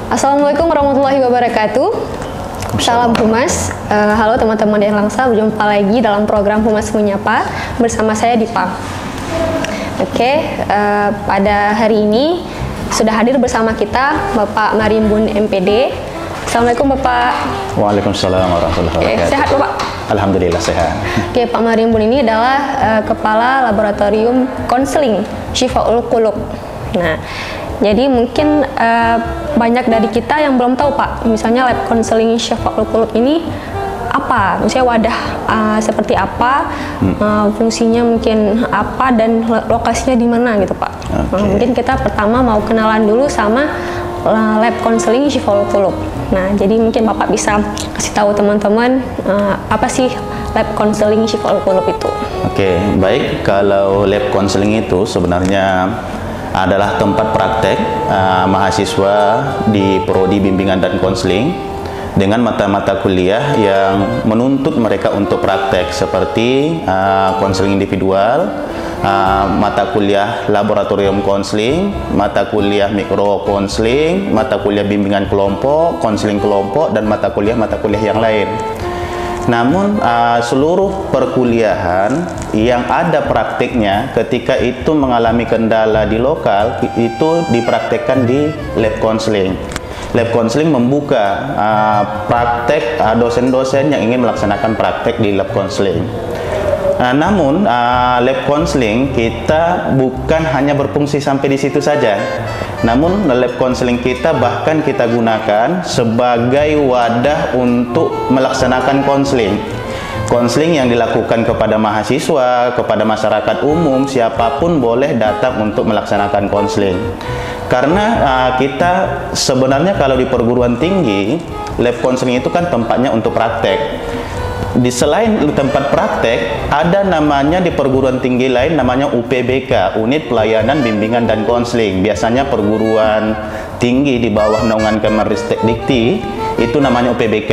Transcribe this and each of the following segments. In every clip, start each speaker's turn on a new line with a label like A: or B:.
A: Assalamualaikum warahmatullahi wabarakatuh. Salam Humas. Halo teman-teman yang Langsa, berjumpa lagi dalam program Humas Menyapa bersama saya Dipa. Pada hari ini sudah hadir bersama kita Bapak Marimbun MPD. Assalamualaikum Bapak.
B: Waalaikumsalam warahmatullahi wabarakatuh.
A: Sehat Bapak?
B: Alhamdulillah sehat.
A: Pak Marimbun ini adalah Kepala Laboratorium Konseling Syifaul Qulub. Nah, jadi mungkin banyak dari kita yang belum tahu Pak, misalnya lab konseling Syifaul Qulub ini apa, misalnya wadah seperti apa, fungsinya mungkin apa, dan lokasinya di mana gitu Pak. Mungkin kita pertama mau kenalan dulu sama lab konseling Syifaul Qulub. Nah, jadi mungkin Bapak bisa kasih tahu teman-teman apa sih lab konseling Syifaul Qulub itu.
B: Baik, kalau lab konseling itu sebenarnya adalah tempat praktek mahasiswa di Prodi Bimbingan dan Konseling dengan mata-mata kuliah yang menuntut mereka untuk praktek seperti konseling individual, mata kuliah laboratorium konseling, mata kuliah mikro konseling, mata kuliah bimbingan kelompok, konseling kelompok, dan mata kuliah yang lain. Namun seluruh perkuliahan yang ada praktiknya ketika itu mengalami kendala di lokal itu dipraktekkan di lab konseling. Lab konseling membuka praktek dosen-dosen yang ingin melaksanakan praktek di lab konseling. Namun lab konseling kita bukan hanya berfungsi sampai di situ saja. Namun lab konseling kita bahkan kita gunakan sebagai wadah untuk melaksanakan konseling. Konseling yang dilakukan kepada mahasiswa, kepada masyarakat umum, siapapun boleh datang untuk melaksanakan konseling. Karena kita sebenarnya kalau di perguruan tinggi, lab konseling itu kan tempatnya untuk praktek. Selain tempat praktek, ada namanya di perguruan tinggi lain namanya UPBK, Unit Pelayanan Bimbingan dan Konseling. Biasanya perguruan tinggi di bawah naungan Kemenristek Dikti itu namanya UPBK.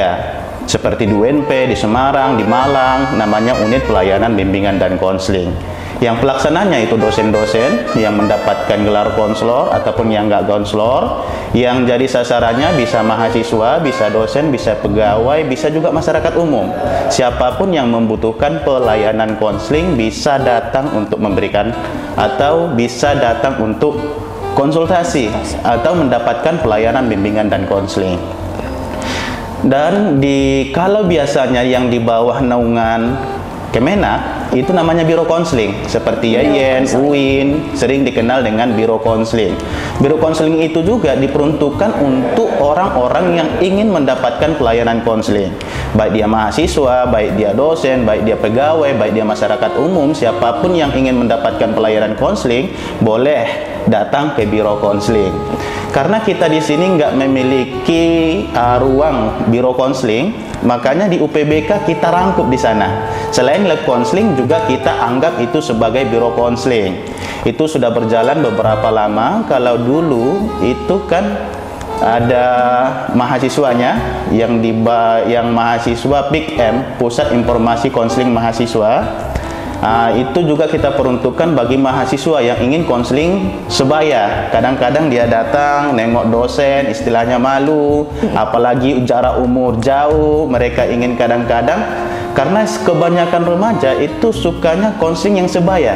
B: Seperti di UNP, di Semarang, di Malang, namanya Unit Pelayanan Bimbingan dan Konseling. Yang pelaksananya itu dosen-dosen yang mendapatkan gelar konselor ataupun yang nggak konselor, yang jadi sasarannya bisa mahasiswa, bisa dosen, bisa pegawai, bisa juga masyarakat umum. Siapapun yang membutuhkan pelayanan konseling bisa datang untuk memberikan atau bisa datang untuk konsultasi atau mendapatkan pelayanan bimbingan dan konseling. Dan kalau biasanya yang di bawah naungan Kemenak itu namanya biro konseling, seperti YAIN, UIN, sering dikenal dengan biro konseling. Biro konseling itu juga diperuntukkan untuk orang-orang yang ingin mendapatkan pelayanan konseling. Baik dia mahasiswa, baik dia dosen, baik dia pegawai, baik dia masyarakat umum, siapapun yang ingin mendapatkan pelayanan konseling boleh datang ke biro konseling. Karena kita di sini nggak memiliki ruang biro konseling, makanya di UPBK kita rangkup di sana. Selain lab konseling juga kita anggap itu sebagai biro konseling. Itu sudah berjalan beberapa lama. Kalau dulu itu kan ada mahasiswanya yang mahasiswa PIKM, Pusat Informasi Konseling Mahasiswa. Itu juga kita peruntukkan bagi mahasiswa yang ingin konseling sebaya. Kadang-kadang dia datang nengok dosen, istilahnya malu, apalagi jarak umur jauh. Mereka ingin kadang-kadang, karena kebanyakan remaja itu sukanya konseling yang sebaya.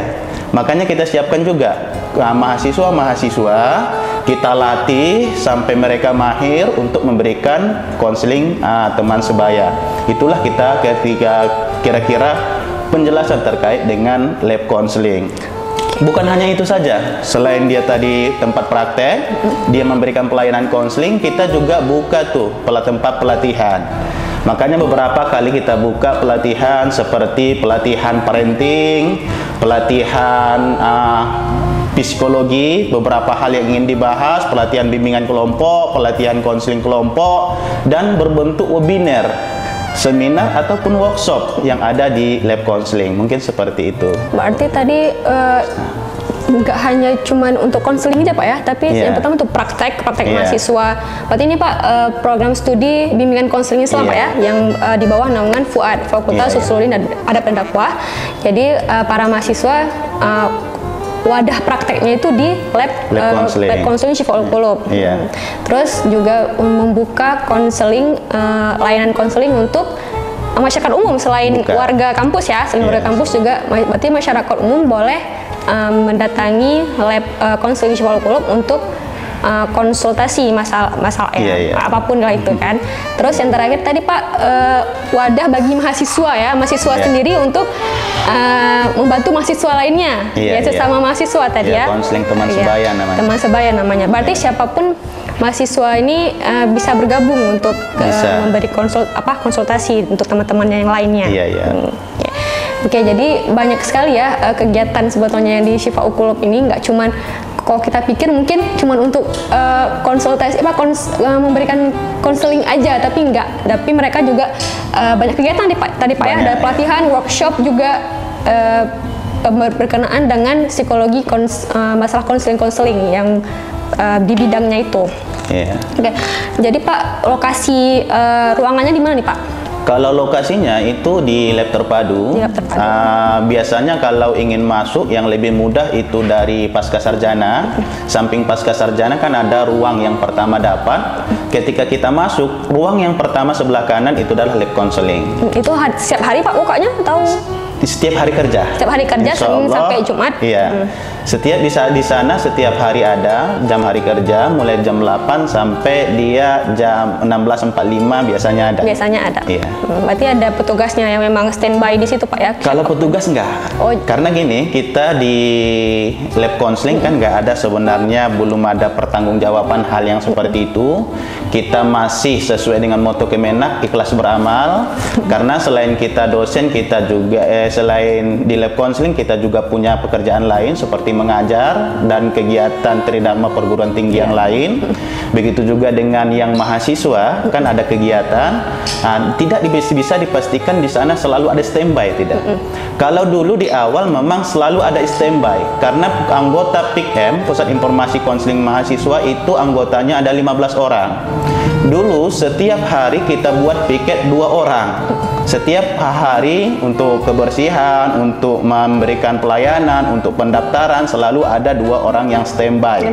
B: Makanya kita siapkan juga mahasiswa-mahasiswa, kita latih sampai mereka mahir untuk memberikan konseling teman sebaya. Itulah kita ketika kira-kira penjelasan terkait dengan lab konseling. Bukan hanya itu saja, selain dia tadi tempat praktek, dia memberikan pelayanan konseling, kita juga buka tuh tempat pelatihan. Makanya beberapa kali kita buka pelatihan seperti pelatihan parenting, pelatihan psikologi, beberapa hal yang ingin dibahas, pelatihan bimbingan kelompok, pelatihan konseling kelompok, dan berbentuk webinar, seminar ataupun workshop yang ada di lab konseling. Mungkin seperti itu.
A: Berarti tadi nggak hanya cuman untuk konseling aja Pak ya, tapi yang pertama untuk praktek mahasiswa. Berarti ini Pak program studi bimbingan konseling Islam Pak ya, yang di bawah naungan FUAD, Fakultas Usuluddin dan Adab dan Dakwah. Jadi para mahasiswa wadah prakteknya itu di lab konseling Syifaul Qulub. Terus juga membuka konseling, layanan konseling untuk masyarakat umum selain warga kampus ya, selain warga kampus juga, berarti masyarakat umum boleh mendatangi lab konseling Syifaul Qulub untuk konsultasi masalah apapun lah itu kan. Terus yang terakhir tadi Pak, wadah bagi mahasiswa ya, mahasiswa sendiri untuk membantu mahasiswa lainnya, sesama mahasiswa tadi ya.
B: Konseling teman sebaya namanya.
A: Teman sebaya namanya. Berarti siapapun mahasiswa ini bisa bergabung untuk memberi konsultasi untuk teman-temannya yang lainnya. Oke, jadi banyak sekali ya kegiatan sebetulnya di Syifaul Qulub ini, nggak cuman kalau kita pikir mungkin cuma untuk konsultasi memberikan konseling aja, tapi enggak. Tapi mereka juga banyak kegiatan tadi Pak ya, ada pelatihan, workshop juga berkenaan dengan psikologi masalah konseling yang di bidangnya itu. Oke. Jadi Pak, lokasi ruangannya di mana nih Pak?
B: Kalau lokasinya itu di lab terpadu. Biasanya kalau ingin masuk yang lebih mudah itu dari pasca sarjana. Samping pasca sarjana kan ada ruang yang pertama dapat. Ketika kita masuk, ruang yang pertama sebelah kanan itu adalah lab counseling. Itu
A: setiap hari Pak bukanya atau?
B: Setiap hari kerja.
A: Setiap hari kerja, Senin sampai Jumat.
B: Setiap di sana setiap hari ada jam hari kerja mulai jam 8 sampai dia jam 16.45 biasanya ada.
A: Biasanya ada. Berarti ada petugasnya yang memang standby di situ Pak ya?
B: Kalau petugas enggak. Karena gini, kita di lab counseling kan enggak ada sebenarnya, belum ada pertanggungjawaban hal yang seperti itu. Kita masih sesuai dengan moto Kemenak, ikhlas beramal. Karena selain kita dosen, kita juga selain di lab counseling kita juga punya pekerjaan lain seperti mengajar dan kegiatan tridharma perguruan tinggi yang lain. Begitu juga dengan yang mahasiswa, kan ada kegiatan. Tidak bisa dipastikan di sana selalu ada standby, tidak. Kalau dulu di awal memang selalu ada standby, karena anggota PIKM, Pusat Informasi Konseling Mahasiswa itu anggotanya ada 15 orang. Dulu setiap hari kita buat piket 2 orang. Setiap hari untuk kebersihan, untuk memberikan pelayanan, untuk pendaftaran selalu ada 2 orang yang standby.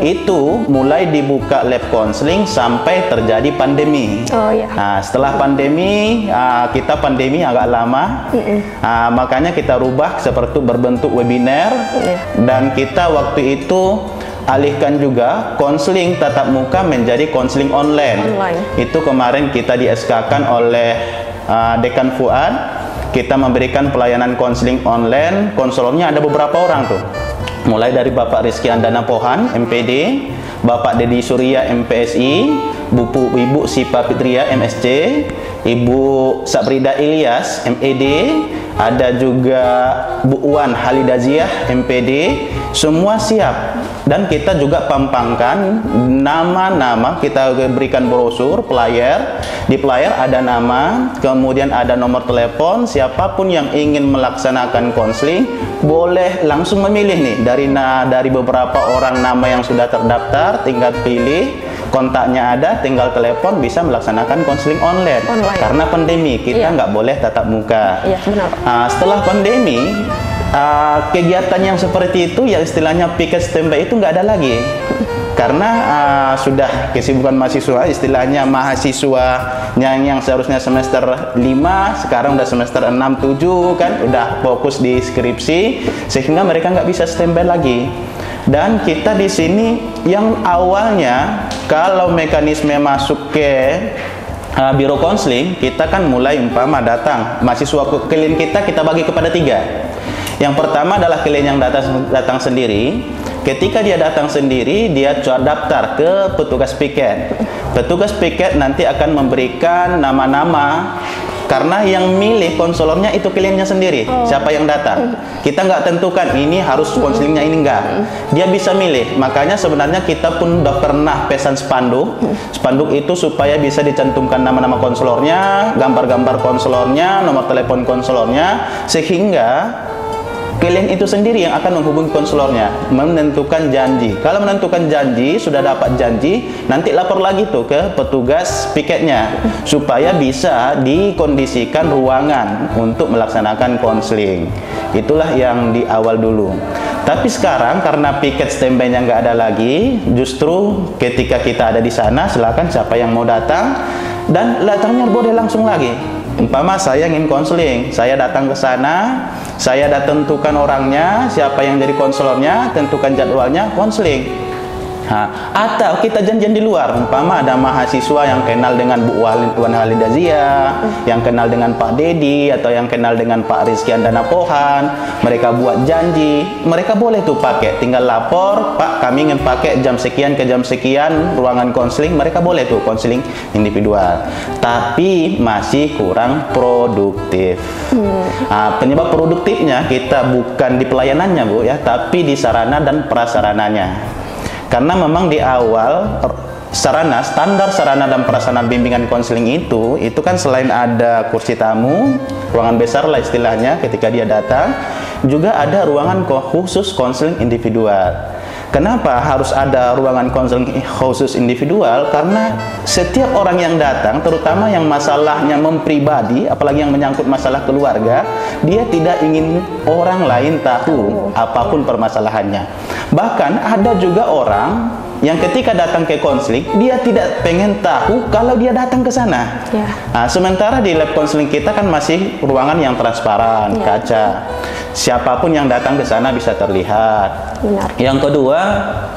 B: Itu mulai dibuka lab counseling sampai terjadi pandemi. Setelah pandemi, kita pandemi agak lama, makanya kita rubah seperti berbentuk webinar, dan kita waktu itu alihkan juga konseling tatap muka menjadi konseling online. Itu kemarin kita di SK-kan oleh Dekan Fuad. Kita memberikan pelayanan konseling online. Konselornya ada beberapa orang tuh, mulai dari Bapak Rizky Andana Pohan, MPD, Bapak Dedi Surya, MPSI, Ibu Sipa Fitria, MSc, Ibu Sabrida Ilyas, MED, ada juga Bu Uwan Halidaziah, MPD. Semua siap. Dan kita juga pampangkan nama-nama, kita berikan brosur, flyer. Di flyer ada nama, kemudian ada nomor telepon. Siapapun yang ingin melaksanakan konseling boleh langsung memilih nih dari beberapa orang nama yang sudah terdaftar, tinggal pilih, kontaknya ada, tinggal telepon, bisa melaksanakan konseling online. Karena pandemi, kita nggak boleh tatap muka. Setelah pandemi, kegiatan yang seperti itu, yang istilahnya piket standby itu nggak ada lagi. Karena sudah kesibukan mahasiswa, istilahnya mahasiswa yang seharusnya semester 5 sekarang udah semester 6, 7 kan, udah fokus di skripsi, sehingga mereka nggak bisa standby lagi. Dan kita di sini yang awalnya kalau mekanisme masuk ke biro konseling, kita kan mulai umpama datang mahasiswa klien kita bagi kepada 3. Yang pertama adalah klien yang datang sendiri. Ketika dia datang sendiri, dia daftar ke petugas piket. Petugas piket nanti akan memberikan nama-nama, karena yang milih konselornya itu kliennya sendiri. Siapa yang datang, kita nggak tentukan ini harus konselingnya ini, enggak. Dia bisa milih. Makanya sebenarnya kita pun udah pernah pesan spanduk. Spanduk itu supaya bisa dicantumkan nama-nama konselornya, gambar-gambar konselornya, nomor telepon konselornya, sehingga Klien itu sendiri yang akan menghubungi konselornya, menentukan janji. Kalau menentukan janji, sudah dapat janji, nanti lapor lagi tuh ke petugas piketnya supaya bisa dikondisikan ruangan untuk melaksanakan konseling. Itulah yang di awal dulu. Tapi sekarang karena piket standby-nya nggak ada lagi, justru ketika kita ada di sana, silakan siapa yang mau datang, dan datangnya boleh langsung lagi. Umpama saya ingin konseling, saya datang ke sana, saya tentukan orangnya, siapa yang jadi konselornya, tentukan jadwalnya, konseling. Atau kita janjian di luar, umpama ada mahasiswa yang kenal dengan Bu Wan Halidazia, yang kenal dengan Pak Dedi, atau yang kenal dengan Pak Rizky Andana Pohan, mereka buat janji, mereka boleh tuh pakai, tinggal lapor, Pak kami ingin pakai jam sekian ke jam sekian ruangan konseling, mereka boleh tuh konseling individual, tapi masih kurang produktif. Penyebab produktifnya kita bukan di pelayanannya Bu ya, tapi di sarana dan prasarananya. Karena memang di awal standar sarana dan prasarana bimbingan konseling itu kan selain ada kursi tamu, ruangan besar lah istilahnya ketika dia datang, juga ada ruangan khusus konseling individual. Kenapa harus ada ruangan konseling khusus individual? Karena setiap orang yang datang, terutama yang masalahnya mempribadi, apalagi yang menyangkut masalah keluarga, dia tidak ingin orang lain tahu apapun permasalahannya. Bahkan ada juga orang yang ketika datang ke konseling, dia tidak pengen tahu kalau dia datang ke sana. Sementara di lab konseling kita kan masih ruangan yang transparan, kaca. Siapapun yang datang ke sana bisa terlihat.
A: Benar.
B: Yang kedua,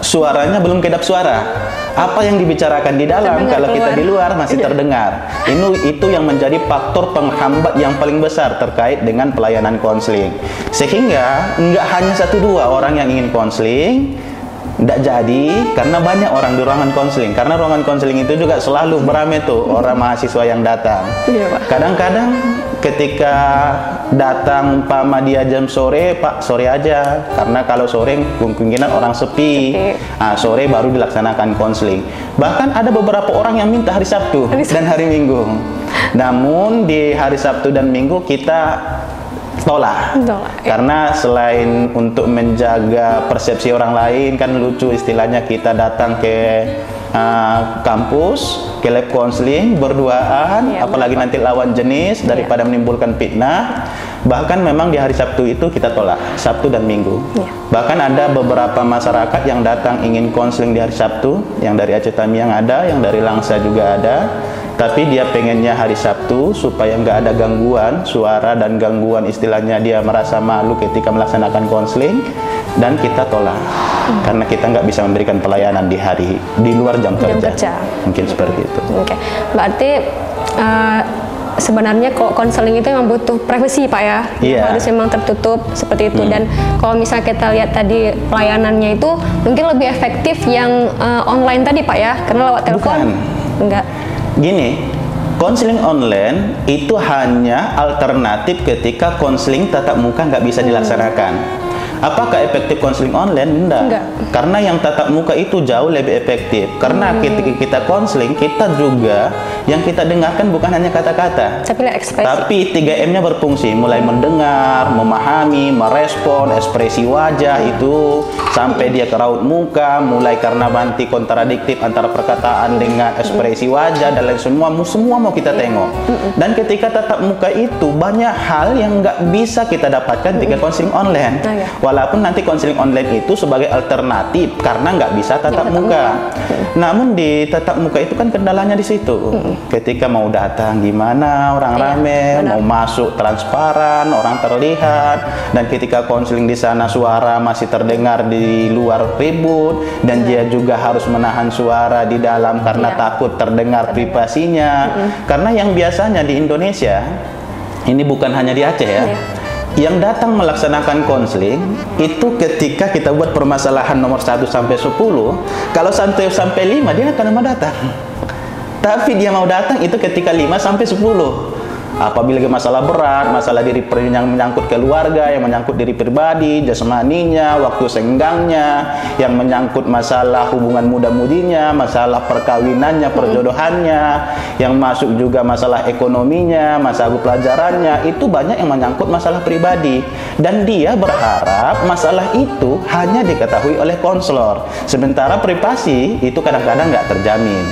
B: suaranya belum kedap suara. Apa yang dibicarakan di dalam terdengar kalau kita di luar masih terdengar. Itu yang menjadi faktor penghambat yang paling besar terkait dengan pelayanan konseling. Sehingga nggak hanya 1-2 orang yang ingin konseling, tidak jadi karena banyak orang di ruangan konseling. Karena ruangan konseling itu juga selalu beramai tuh orang mahasiswa yang datang. Kadang-kadang ketika datang umpama dia jam sore, Pak sore aja, karena kalau sore kemungkinan orang sepi. Sore baru dilaksanakan konseling. Bahkan ada beberapa orang yang minta hari Sabtu dan hari Minggu. Namun di hari Sabtu dan Minggu kita tolak. Karena selain untuk menjaga persepsi orang lain, kan lucu istilahnya kita datang ke kampus, ke lab konseling berduaan, apalagi nanti lawan jenis, daripada menimbulkan fitnah. Bahkan memang di hari Sabtu itu kita tolak, Sabtu dan Minggu. Bahkan ada beberapa masyarakat yang datang ingin konseling di hari Sabtu, yang dari Aceh Tamiang ada, yang dari Langsa juga ada. Tapi dia pengennya hari Sabtu supaya nggak ada gangguan suara dan gangguan istilahnya dia merasa malu ketika melaksanakan konseling, dan kita tolak karena kita nggak bisa memberikan pelayanan di luar jam kerja. Mungkin seperti itu.
A: Berarti sebenarnya kok konseling itu memang butuh privasi Pak ya, harus memang tertutup seperti itu. Dan kalau misalnya kita lihat tadi pelayanannya itu mungkin lebih efektif yang online tadi Pak ya, karena lewat telepon enggak.
B: Gini, konseling online itu hanya alternatif ketika konseling tatap muka nggak bisa dilaksanakan. Apakah efektif konseling online? Enggak. Karena yang tatap muka itu jauh lebih efektif. Karena ketika kita konseling, kita juga yang kita dengarkan bukan hanya kata-kata, tapi 3M-nya berfungsi, mulai mendengar, memahami, merespon, ekspresi wajah itu sampai dia ke raut muka, mulai karena nanti kontradiktif antara perkataan dengan ekspresi wajah dan lain semua mau kita tengok. Dan ketika tatap muka itu banyak hal yang nggak bisa kita dapatkan ketika konseling online. Walaupun nanti konseling online itu sebagai alternatif karena nggak bisa tatap muka. Namun di tatap muka itu kan kendalanya di situ. Ketika mau datang gimana, orang rame, mau masuk transparan, orang terlihat, dan ketika konseling di sana suara masih terdengar di luar ribut, dan dia juga harus menahan suara di dalam karena takut terdengar privasinya. Karena yang biasanya di Indonesia, ini bukan hanya di Aceh ya, yang datang melaksanakan konseling itu ketika kita buat permasalahan nomor 1 sampai 10, kalau sampai 5 dia akan mau datang. Tapi dia mau datang itu ketika 5 sampai 10. Apabila masalah berat, masalah yang menyangkut keluarga, yang menyangkut diri pribadi, jasmaninya, waktu senggangnya, yang menyangkut masalah hubungan muda-mudinya, masalah perkawinannya, perjodohannya, yang masuk juga masalah ekonominya, masalah pelajarannya, itu banyak yang menyangkut masalah pribadi. Dan dia berharap masalah itu hanya diketahui oleh konselor. Sementara privasi itu kadang-kadang nggak terjamin.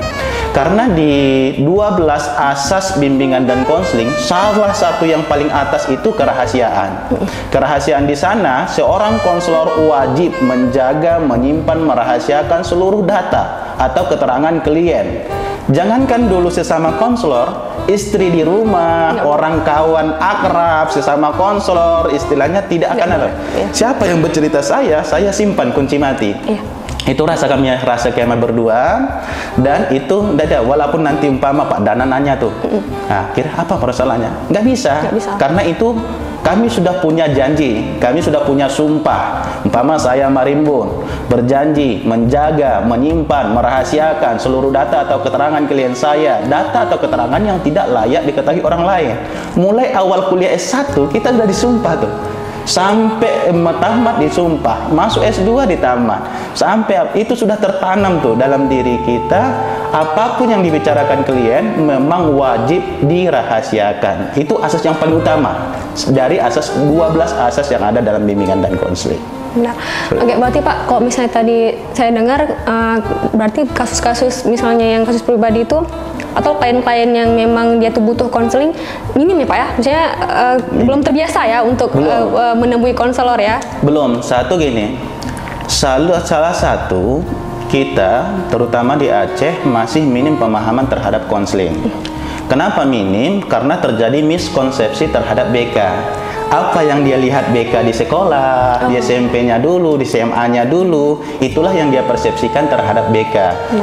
B: Karena di 12 asas bimbingan dan konseling, salah satu yang paling atas itu kerahasiaan. Kerahasiaan di sana, seorang konselor wajib menjaga, menyimpan, merahasiakan seluruh data atau keterangan klien. Jangankan dulu sesama konselor, istri di rumah, orang kawan akrab, sesama konselor, istilahnya tidak akan ada. Siapa yang bercerita saya simpan kunci mati. Itu rasa kami berdua, dan itu tidak, walaupun nanti umpama Pak Dana nanya tuh, nah kira apa persoalannya? Nggak bisa, karena itu kami sudah punya janji, kami sudah punya sumpah. Umpama saya Marimbun berjanji menjaga, menyimpan, merahasiakan seluruh data atau keterangan klien saya, data atau keterangan yang tidak layak diketahui orang lain. Mulai awal kuliah S1 kita sudah disumpah tuh. Sampai tamat disumpah, masuk S2 ditamat, sampai itu sudah tertanam tuh dalam diri kita. Apapun yang dibicarakan klien memang wajib dirahasiakan. Itu asas yang paling utama dari asas 12 asas yang ada dalam bimbingan dan konseling.
A: Benar. Oke, berarti Pak, kalau misalnya tadi saya dengar, berarti kasus-kasus misalnya yang kasus pribadi itu, atau klien-klien yang memang dia tuh butuh konseling, minim ya Pak ya? Misalnya belum terbiasa ya untuk menemui konselor ya? Belum.
B: Satu gini, salah satu kita, terutama di Aceh, masih minim pemahaman terhadap konseling. Kenapa minim? Karena terjadi miskonsepsi terhadap BK. Apa yang dia lihat BK di sekolah, di SMP-nya dulu, di SMA-nya dulu, itulah yang dia persepsikan terhadap BK.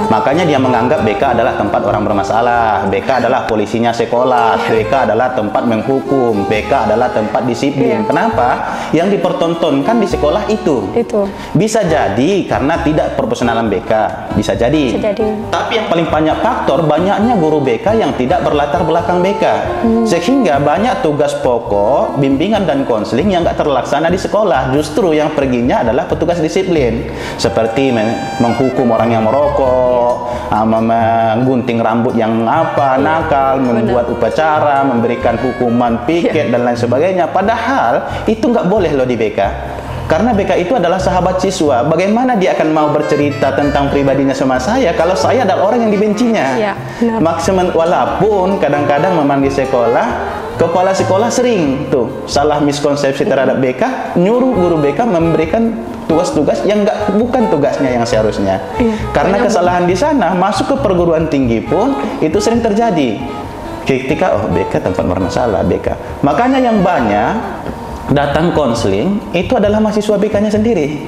B: Makanya dia menganggap BK adalah tempat orang bermasalah, BK adalah polisinya sekolah, BK adalah tempat menghukum, BK adalah tempat disiplin. Kenapa? Yang dipertontonkan di sekolah itu. Bisa jadi karena tidak profesionalan BK, bisa jadi. Tapi yang paling banyak faktor, banyaknya guru BK yang tidak berlatar belakang BK. Sehingga banyak tugas pokok, bimbingan dan konseling yang nggak terlaksana di sekolah. Justru yang perginya adalah petugas disiplin, seperti menghukum orang yang merokok, menggunting rambut yang nakal, membuat upacara, memberikan hukuman piket dan lain sebagainya. Padahal itu nggak boleh loh di BK. Karena BK itu adalah sahabat siswa. Bagaimana dia akan mau bercerita tentang pribadinya sama saya kalau saya adalah orang yang dibencinya? Maksimal, walaupun kadang-kadang memang di sekolah, kepala sekolah sering tuh salah miskonsepsi terhadap BK, nyuruh guru BK memberikan tugas-tugas yang bukan tugasnya yang seharusnya. Karena kesalahan di sana, masuk ke perguruan tinggi pun itu sering terjadi. Ketika BK tempat bermasalah, BK. Makanya yang banyak datang konseling itu adalah mahasiswa BK-nya sendiri.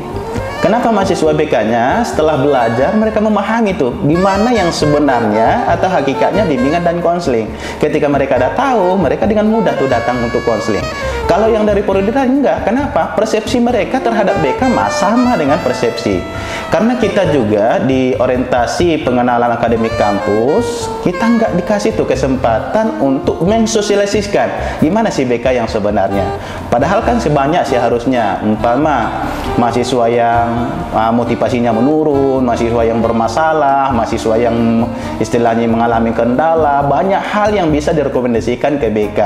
B: Kenapa mahasiswa BK-nya setelah belajar mereka memahami tuh gimana yang sebenarnya atau hakikatnya bimbingan dan konseling. Ketika mereka udah tahu, mereka dengan mudah tuh datang untuk konseling. Kalau yang dari Prodirat enggak. Kenapa? Persepsi mereka terhadap BK sama dengan persepsi. Karena kita juga di orientasi pengenalan akademik kampus, kita nggak dikasih tuh kesempatan untuk mensosialisasikan gimana sih BK yang sebenarnya. Padahal kan sebanyak sih harusnya, umpama mahasiswa yang motivasinya menurun, mahasiswa yang bermasalah, mahasiswa yang istilahnya mengalami kendala, banyak hal yang bisa direkomendasikan ke BK.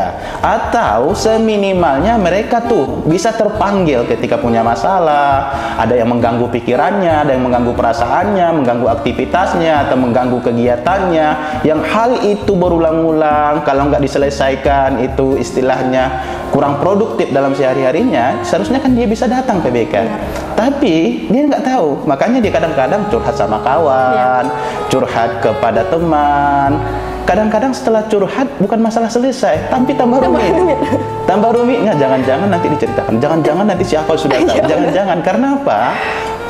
B: Atau seminimalnya mereka tuh bisa terpanggil ketika punya masalah, ada yang mengganggu pikirannya, ada yang mengganggu perasaannya, mengganggu aktivitasnya, atau mengganggu kegiatannya, yang hal itu berulang-ulang, kalau nggak diselesaikan itu istilahnya kurang produktif dalam sehari-harinya, seharusnya kan dia bisa datang ke BK. Tapi dia nggak tahu, makanya dia kadang-kadang curhat sama kawan, curhat kepada teman. Kadang-kadang setelah curhat bukan masalah selesai, tapi tambah rumit. Tambah rumitnya, jangan-jangan nanti diceritakan, jangan-jangan nanti siapa sudah tahu, jangan-jangan. Karena apa?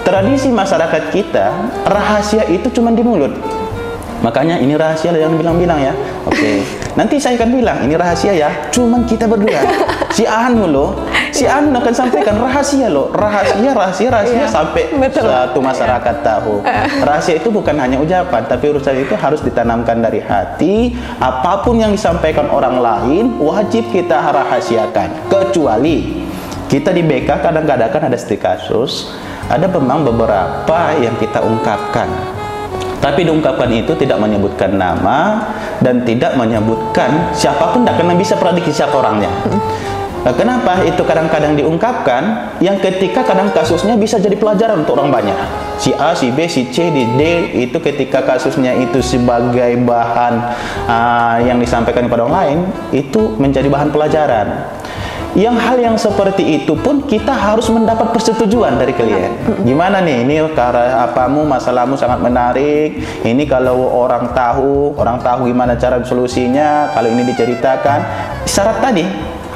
B: Tradisi masyarakat kita, rahasia itu cuma di mulut. Makanya ini rahasia yang bilang-bilang ya. Oke. Nanti saya akan bilang ini rahasia ya, cuman kita berdua. Si Anu loh, Si Anu akan sampaikan rahasia loh, rahasia sampai satu masyarakat tahu. Rahasia itu bukan hanya ucapan, tapi urusan itu harus ditanamkan dari hati. Apapun yang disampaikan orang lain wajib kita rahasiakan. Kecuali kita di BK kadang-kadang kan ada studi kasus, ada memang beberapa yang kita ungkapkan. Tapi diungkapkan itu tidak menyebutkan nama dan tidak menyebutkan siapapun, tidak kena bisa prediksi siapa orangnya. Nah, kenapa itu kadang-kadang diungkapkan? Yang ketika kadang kasusnya bisa jadi pelajaran untuk orang banyak. Si A, si B, si C, di D itu ketika kasusnya itu sebagai bahan yang disampaikan kepada orang lain, itu menjadi bahan pelajaran. Yang hal yang seperti itu pun kita harus mendapat persetujuan dari klien. Gimana nih, ini apamu, masalahmu sangat menarik. Ini kalau orang tahu gimana cara solusinya. Kalau ini diceritakan, syarat tadi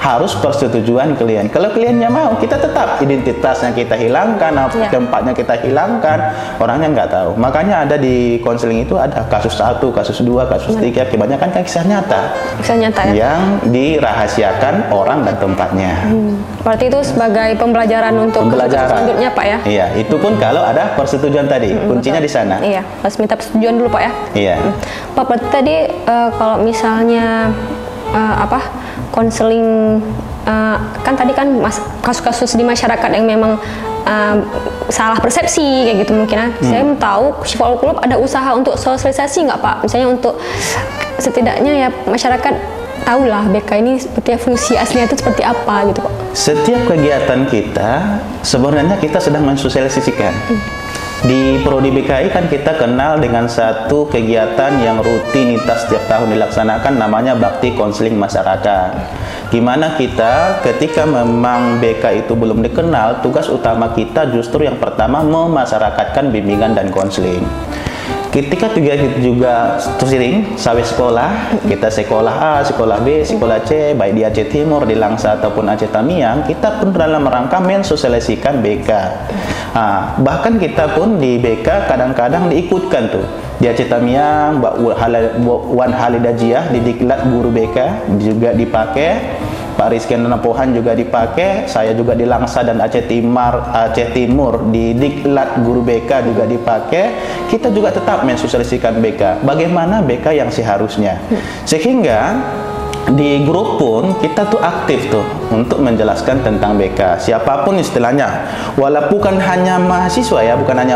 B: harus persetujuan klien. Kalau kliennya mau, kita tetap identitasnya kita hilangkan, tempatnya kita hilangkan, orangnya nggak tahu. Makanya ada di konseling itu ada kasus 1, kasus 2, kasus 3, kebanyakan kan kisah nyata. Kisah nyata ya? Yang dirahasiakan orang dan tempatnya.
A: Berarti itu sebagai pembelajaran untuk selanjutnya Pak ya?
B: Iya, itu pun kalau ada persetujuan tadi, kuncinya di sana.
A: Iya, harus minta persetujuan dulu Pak ya?
B: Iya.
A: Pak, berarti tadi kalau misalnya konseling kan tadi kan kasus-kasus di masyarakat yang memang salah persepsi kayak gitu mungkin ya. Saya mau tahu Shifa'ul Qulub ada usaha untuk sosialisasi nggak Pak? Misalnya untuk setidaknya ya masyarakat tahulah BK ini seperti fungsi aslinya itu seperti apa gitu Pak.
B: Setiap kegiatan kita sebenarnya kita sedang mensosialisasikan. Di Prodi BKI kan kita kenal dengan satu kegiatan yang rutinitas setiap tahun dilaksanakan, namanya Bakti Konseling Masyarakat. Gimana kita ketika memang BK itu belum dikenal, tugas utama kita justru yang pertama memasyarakatkan bimbingan dan konseling. Ketika juga sering sampai sekolah, kita sekolah A, sekolah B, sekolah C, baik di Aceh Timur, di Langsa ataupun Aceh Tamiang, kita pun dalam rangka mensosialisasikan BK. Bahkan kita pun di BK kadang-kadang diikutkan tuh. Di Aceh Tamiang, Wan Halidajiah di Diklat Guru BK juga dipakai. Pak Rizky Napohan juga dipakai, saya juga di Langsa dan Aceh Timur di Diklat Guru BK juga dipakai. Kita juga tetap mensosialisasikan BK, bagaimana BK yang seharusnya. Sehingga di grup pun kita tuh aktif tuh untuk menjelaskan tentang BK. Siapapun istilahnya, walaupun bukan hanya mahasiswa ya, bukan hanya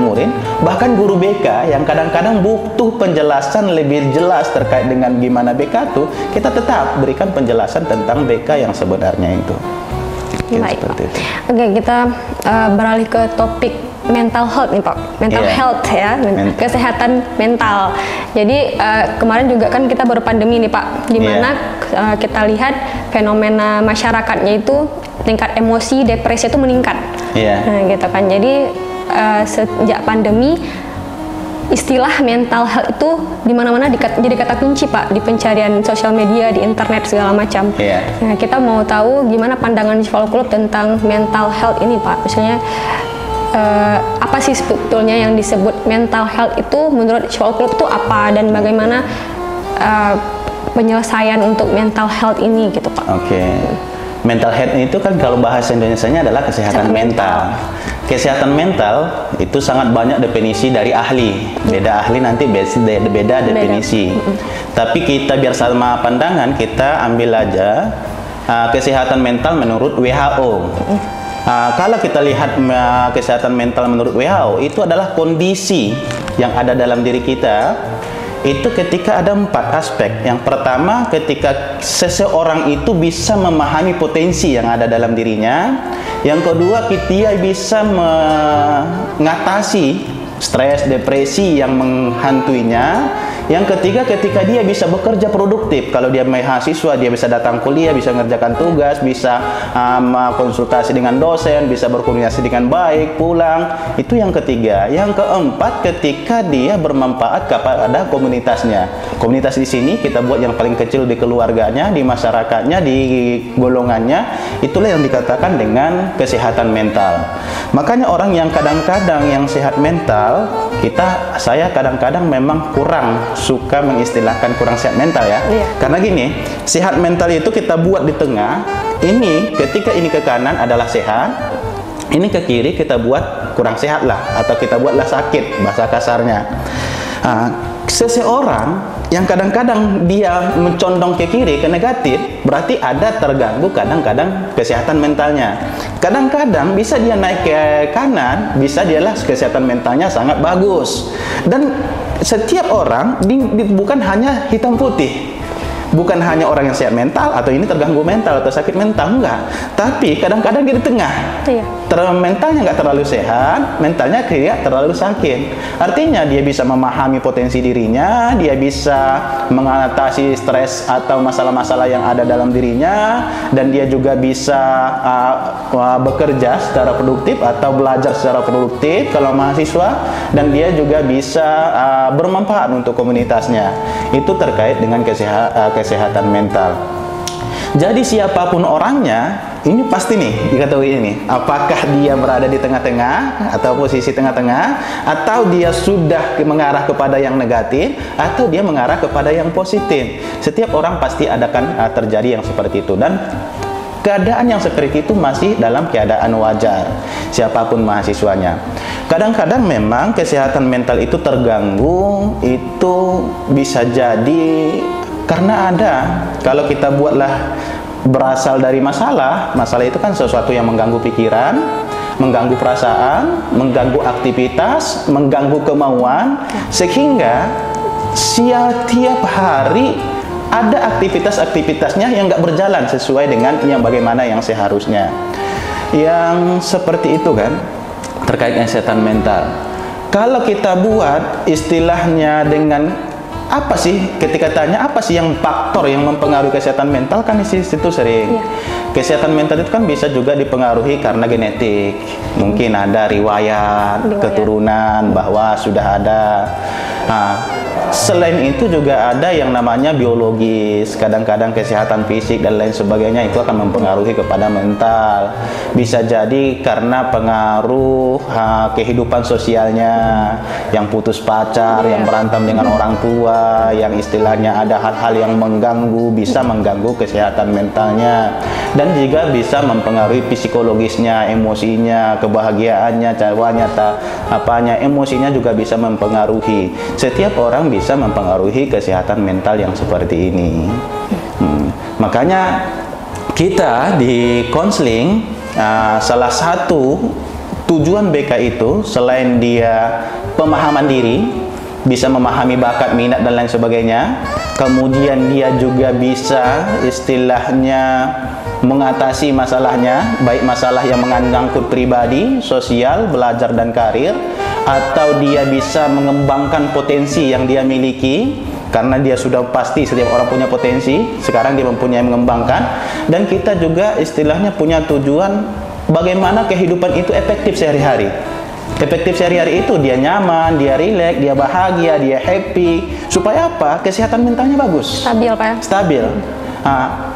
B: murid, bahkan guru BK yang kadang-kadang butuh penjelasan lebih jelas terkait dengan gimana BK tuh, kita tetap berikan penjelasan tentang BK yang sebenarnya itu.
A: Baik, Pak. Oke, kita beralih ke topik mental health nih Pak, mental health ya, kesehatan mental. Jadi kemarin juga kan kita baru pandemi nih Pak, dimana kita lihat fenomena masyarakatnya itu tingkat emosi, depresi itu meningkat. Nah gitu kan, jadi sejak pandemi istilah mental health itu di mana-mana jadi kata kunci Pak, di pencarian sosial media, di internet segala macam. Nah kita mau tahu gimana pandangan Shifa'ul Qulub tentang mental health ini Pak, misalnya apa sih sebetulnya yang disebut mental health itu menurut Shifa'ul Qulub itu apa, dan bagaimana penyelesaian untuk mental health ini gitu Pak.
B: Mental health itu kan kalau bahasa Indonesianya adalah kesehatan mental. Kesehatan mental itu sangat banyak definisi dari ahli. Beda ahli nanti beda definisi. Tapi kita biar sama pandangan, kita ambil aja kesehatan mental menurut WHO. Kalau kita lihat kesehatan mental menurut WHO, itu adalah kondisi yang ada dalam diri kita. Itu ketika ada 4 aspek. Yang pertama, ketika seseorang itu bisa memahami potensi yang ada dalam dirinya. Yang kedua, dia bisa mengatasi stres, depresi yang menghantuinya. Yang ketiga, ketika dia bisa bekerja produktif. Kalau dia mahasiswa, dia bisa datang kuliah, bisa mengerjakan tugas, bisa konsultasi dengan dosen, bisa berkomunikasi dengan baik, pulang. Itu yang ketiga. Yang keempat, ketika dia bermanfaat kepada komunitasnya. Komunitas di sini kita buat yang paling kecil di keluarganya, di masyarakatnya, di golongannya. Itulah yang dikatakan dengan kesehatan mental. Makanya orang yang kadang-kadang yang sehat mental, saya kadang-kadang memang kurang suka mengistilahkan kurang sehat mental ya. Karena gini, sehat mental itu kita buat di tengah, ini ketika ini ke kanan adalah sehat, ini ke kiri kita buat kurang sehat lah, atau kita buatlah sakit bahasa kasarnya. Seseorang yang kadang-kadang dia mencondong ke kiri, ke negatif, berarti ada terganggu kadang-kadang kesehatan mentalnya. Kadang-kadang bisa dia naik ke kanan, bisa dialah kesehatan mentalnya sangat bagus. Dan setiap orang bukan hanya hitam putih. Bukan hanya orang yang sehat mental atau ini terganggu mental atau sakit mental, enggak. Tapi kadang-kadang dia di tengah. Iya. Mentalnya nggak terlalu sehat, mentalnya tidak terlalu sakit. Artinya dia bisa memahami potensi dirinya, dia bisa mengatasi stres atau masalah-masalah yang ada dalam dirinya, dan dia juga bisa bekerja secara produktif atau belajar secara produktif kalau mahasiswa, dan dia juga bisa bermanfaat untuk komunitasnya. Itu terkait dengan kesehatan mental. Jadi siapapun orangnya, ini pasti nih diketahui ini, apakah dia berada di tengah-tengah atau posisi tengah-tengah, atau dia sudah mengarah kepada yang negatif, atau dia mengarah kepada yang positif. Setiap orang pasti akan terjadi yang seperti itu, dan keadaan yang seperti itu masih dalam keadaan wajar siapapun mahasiswanya. Kadang-kadang memang kesehatan mental itu terganggu, itu bisa jadi karena ada, kalau kita buatlah berasal dari masalah itu kan sesuatu yang mengganggu pikiran, mengganggu perasaan, mengganggu aktivitas, mengganggu kemauan, sehingga setiap hari ada aktivitas-aktivitasnya yang nggak berjalan sesuai dengan yang bagaimana yang seharusnya. Yang seperti itu kan terkait kesehatan mental. Kalau kita buat istilahnya dengan apa sih, ketika tanya apa sih yang faktor yang mempengaruhi kesehatan mental, kan di situ sering. Kesehatan mental itu kan bisa juga dipengaruhi karena genetik. Mungkin ada riwayat keturunan bahwa sudah ada. Selain itu juga ada yang namanya biologis, kadang-kadang kesehatan fisik dan lain sebagainya itu akan mempengaruhi kepada mental. Bisa jadi karena pengaruh kehidupan sosialnya, yang putus pacar, yang berantem dengan orang tua, yang istilahnya ada hal-hal yang mengganggu, bisa mengganggu kesehatan mentalnya, dan juga bisa mempengaruhi psikologisnya, emosinya, kebahagiaannya, caranya, emosinya juga bisa mempengaruhi. Setiap orang bisa mempengaruhi kesehatan mental yang seperti ini. Makanya kita di konseling, salah satu tujuan BK itu selain dia pemahaman diri, bisa memahami bakat, minat dan lain sebagainya, kemudian dia juga bisa istilahnya mengatasi masalahnya, baik masalah yang mengangkut pribadi, sosial, belajar dan karir, atau dia bisa mengembangkan potensi yang dia miliki, karena dia sudah pasti setiap orang punya potensi, sekarang dia mempunyai mengembangkan. Dan kita juga istilahnya punya tujuan bagaimana kehidupan itu efektif sehari-hari. Efektif sehari-hari itu dia nyaman, dia rileks, dia bahagia, dia happy. Supaya apa? Kesehatan mentalnya bagus.
A: Stabil, Pak.
B: Stabil.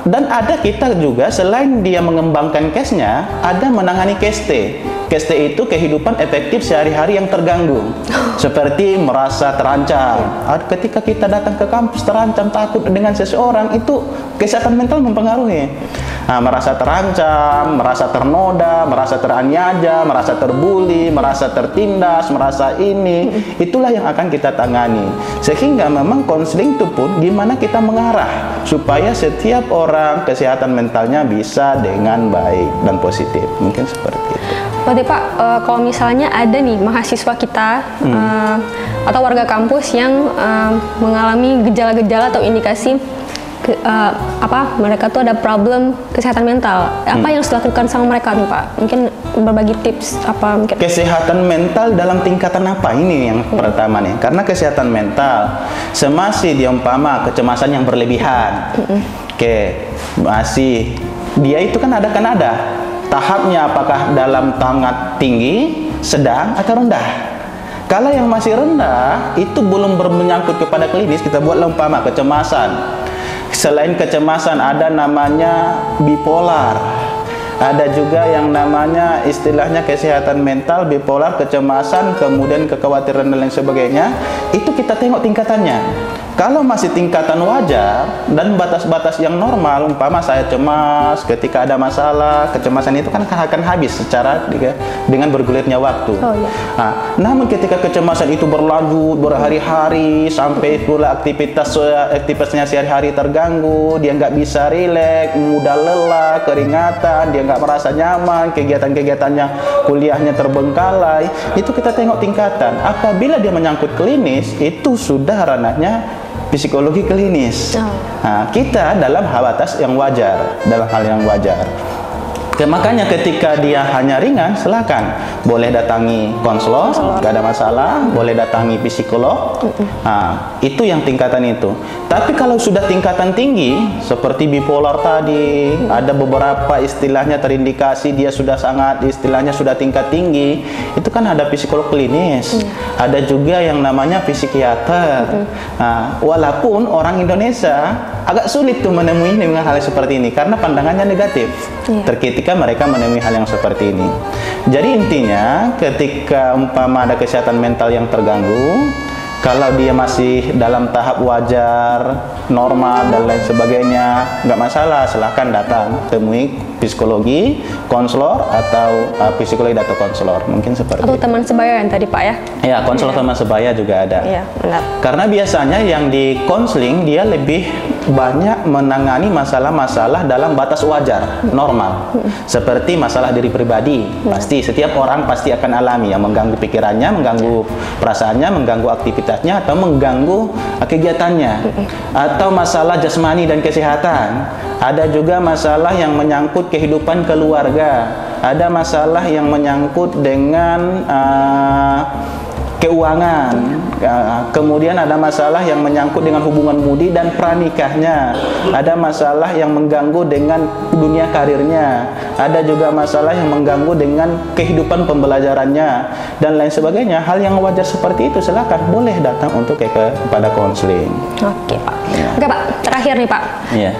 B: Dan ada kita juga selain dia mengembangkan case-nya, ada menangani case T. Case T itu kehidupan efektif sehari-hari yang terganggu, seperti merasa terancam. Ketika kita datang ke kampus terancam, takut dengan seseorang, itu kesehatan mental mempengaruhi. Merasa terancam, merasa ternoda, merasa teraniaya, merasa terbuli, merasa tertindas, merasa ini, itulah yang akan kita tangani. Sehingga memang konseling itu pun gimana kita mengarah supaya setiap orang kesehatan mentalnya bisa dengan baik dan positif. Mungkin seperti itu.
A: Berarti Pak, kalau misalnya ada nih mahasiswa kita atau warga kampus yang mengalami gejala-gejala atau indikasi mereka tuh ada problem kesehatan mental, apa yang harus dilakukan sama mereka nih Pak? Mungkin berbagi tips apa mungkin? Kesehatan
B: mental dalam tingkatan apa ini yang pertama nih? Karena kesehatan mental semasih diumpama kecemasan yang berlebihan. Masih dia itu kan ada tahapnya, apakah dalam sangat tinggi, sedang atau rendah. Kalau yang masih rendah itu belum menyangkut kepada klinis, kita buat umpama kecemasan. Selain kecemasan ada namanya bipolar, ada juga yang namanya istilahnya kesehatan mental, bipolar, kecemasan, kemudian kekhawatiran dan lain sebagainya. Itu kita tengok tingkatannya. Kalau masih tingkatan wajar dan batas-batas yang normal, umpama saya cemas ketika ada masalah, kecemasan itu kan akan habis secara dengan bergulirnya waktu.
A: Oh, iya.
B: Namun ketika kecemasan itu berlanjut berhari-hari sampai pula aktivitasnya sehari-hari terganggu, dia nggak bisa rileks, mudah lelah, keringatan, dia nggak merasa nyaman, kegiatan-kegiatannya, kuliahnya terbengkalai, itu kita tengok tingkatan. Apabila dia menyangkut klinis, itu sudah ranahnya psikologi klinis. Kita dalam batas yang wajar, dalam hal yang wajar. Makanya ketika dia hanya ringan, silakan boleh datangi konselor, nggak ada masalah, boleh datangi psikolog. Itu yang tingkatan itu. Tapi kalau sudah tingkatan tinggi, seperti bipolar tadi, ada beberapa istilahnya terindikasi dia sudah sangat istilahnya sudah tingkat tinggi, itu kan ada psikolog klinis, ada juga yang namanya psikiater. Walaupun orang Indonesia agak sulit tuh menemui dengan hal seperti ini karena pandangannya negatif ketika mereka menemui hal yang seperti ini. Jadi intinya ketika umpama ada kesehatan mental yang terganggu, kalau dia masih dalam tahap wajar, normal dan lain sebagainya, nggak masalah, silahkan datang temui psikologi, konselor atau psikologi atau konselor, mungkin seperti
A: atau teman sebaya yang tadi Pak ya?
B: Ya, konselor teman sebaya juga ada.
A: Iya, benar.
B: Karena biasanya yang di konseling dia lebih banyak menangani masalah-masalah dalam batas wajar, normal. Seperti masalah diri pribadi, pasti setiap orang pasti akan alami yang mengganggu pikirannya, mengganggu perasaannya, mengganggu aktivitasnya atau mengganggu kegiatannya. Atau masalah jasmani dan kesehatan. Ada juga masalah yang menyangkut kehidupan keluarga. Ada masalah yang menyangkut dengan keuangan. Kemudian ada masalah yang menyangkut dengan hubungan budi dan pranikahnya. Ada masalah yang mengganggu dengan dunia karirnya. Ada juga masalah yang mengganggu dengan kehidupan pembelajarannya dan lain sebagainya. Hal yang wajar seperti itu silakan boleh datang untuk kepada konseling.
A: Oke Pak. Oke Pak, terakhir nih Pak.
B: Iya.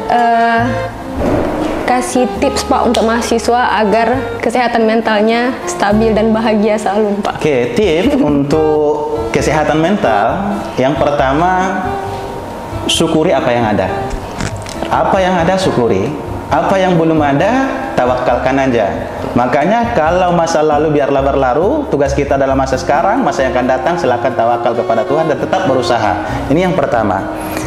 A: Kasih tips Pak untuk mahasiswa agar kesehatan mentalnya stabil dan bahagia selalu Pak.
B: Oke, tips untuk kesehatan mental yang pertama, syukuri apa yang ada. Apa yang ada syukuri, apa yang belum ada tawakalkan aja. Makanya kalau masa lalu biarlah berlalu, tugas kita dalam masa sekarang, masa yang akan datang silakan tawakal kepada Tuhan dan tetap berusaha. Ini yang pertama.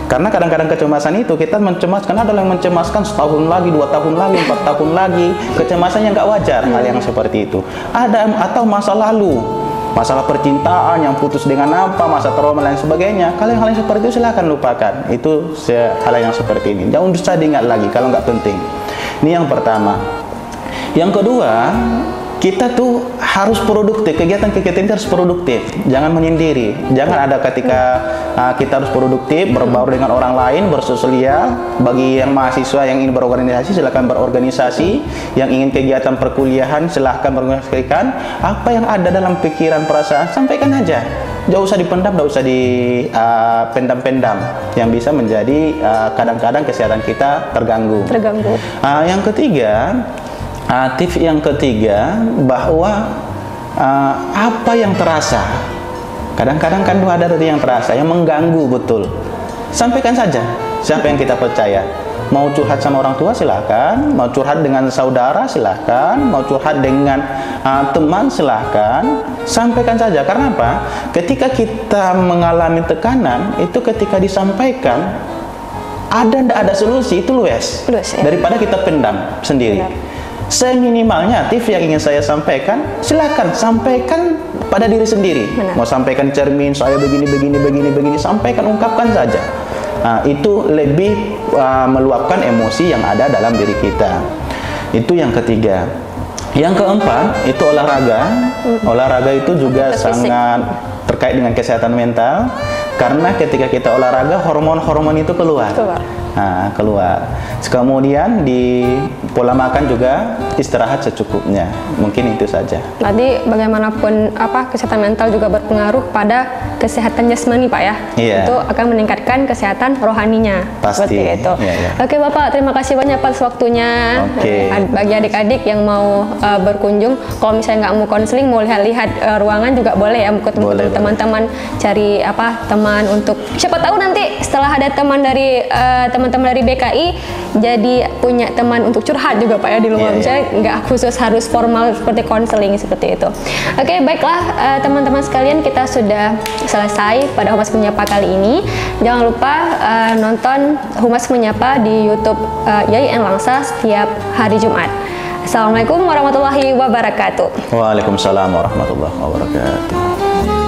B: Karena kadang-kadang kecemasan itu kita mencemaskan, ada yang mencemaskan setahun lagi, 2 tahun lagi, 4 tahun lagi, kecemasan yang nggak wajar, hal yang seperti itu. Ada atau masa lalu, masalah percintaan yang putus dengan apa, masa trauma dan lain sebagainya. Kalau hal yang seperti itu silakan lupakan. Itu hal yang seperti ini. Jangan usah diingat lagi kalau nggak penting. Ini yang pertama. Yang kedua, kita tuh harus produktif, kegiatan-kegiatan itu harus produktif, jangan menyendiri. Jangan ada ketika kita harus produktif, berbaur dengan orang lain, bersosial. Bagi yang mahasiswa yang ingin berorganisasi, silakan berorganisasi. Yang ingin kegiatan perkuliahan, silahkan berorganisasikan. Apa yang ada dalam pikiran, perasaan, sampaikan aja. Jauh usah dipendam, tidak usah dipendam-pendam. Yang bisa menjadi kadang-kadang kesehatan kita terganggu. Yang ketiga, tips yang ketiga bahwa apa yang terasa, kadang-kadang kan ada tadi yang terasa, yang mengganggu betul, sampaikan saja. Siapa yang kita percaya, mau curhat sama orang tua silahkan, mau curhat dengan saudara silahkan, mau curhat dengan teman silahkan, sampaikan saja. Karena apa? Ketika kita mengalami tekanan, itu ketika disampaikan ada solusi, itu luas ya? Daripada kita pendam sendiri. Seminimalnya tips yang ingin saya sampaikan, silakan sampaikan pada diri sendiri. Mau sampaikan cermin, saya begini, sampaikan, ungkapkan saja. Itu lebih meluapkan emosi yang ada dalam diri kita. Itu yang ketiga. Yang keempat, itu olahraga. Olahraga itu juga sangat terkait dengan kesehatan mental. Karena ketika kita olahraga, hormon-hormon itu keluar. keluar. Kemudian di pola makan juga istirahat secukupnya. Mungkin itu saja.
A: Berarti bagaimanapun kesehatan mental juga berpengaruh pada kesehatan jasmani Pak ya.
B: Iya.
A: Itu akan meningkatkan kesehatan rohaninya.
B: Pasti.
A: Seperti itu.
B: Iya.
A: Oke Bapak, terima kasih banyak atas waktunya.
B: Oke.
A: Bagi adik-adik yang mau berkunjung, kalau misalnya nggak mau konseling, mau lihat-lihat ruangan juga boleh ya, ketemu teman-teman, cari teman untuk siapa tahu nanti setelah ada teman dari teman-teman dari BKI jadi punya teman untuk curhat juga Pak ya di rumah. Misalnya nggak khusus harus formal seperti konseling seperti itu. Oke, baiklah teman-teman sekalian, kita sudah selesai pada Humas Menyapa kali ini. Jangan lupa nonton Humas Menyapa di YouTube YIN Langsa setiap hari Jumat. Assalamualaikum warahmatullahi wabarakatuh.
B: Waalaikumsalam warahmatullahi wabarakatuh.